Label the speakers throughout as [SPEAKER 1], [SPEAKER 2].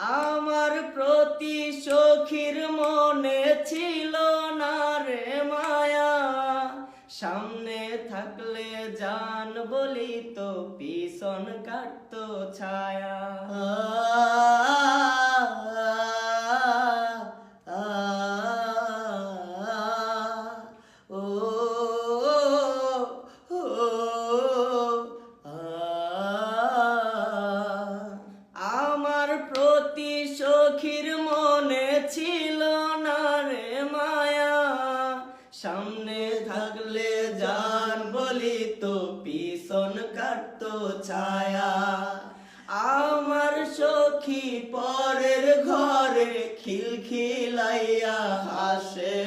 [SPEAKER 1] আমার প্রতি সখীর মনে ছিল না রে মায়া, সামনে থাকলে জান বলি তো পিছন কাটতো ছায়া। আমার প্রতি সখীর মনে ছিল না রে মায়া, সামনে থাকলে জান বলি তো পিছন কাটতো ছায়া। আমার সখী পরের ঘরে খিলখিলাইয়া হাসে,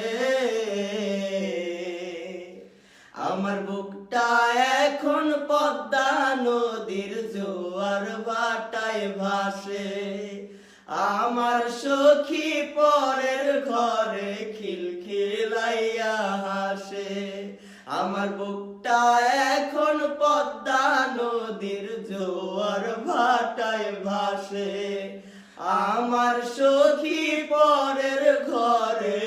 [SPEAKER 1] আমার বুকটা এখন পদ্মা নদীর জোয়ার ভাটায় ভাসে। আমার সখী পরের ঘরে খিলখিলাইয়া হাসে, আমার বুকটা এখন পদ্মা নদীর জোয়ার ভাটায় ভাসে। আমার সখী পরের ঘরে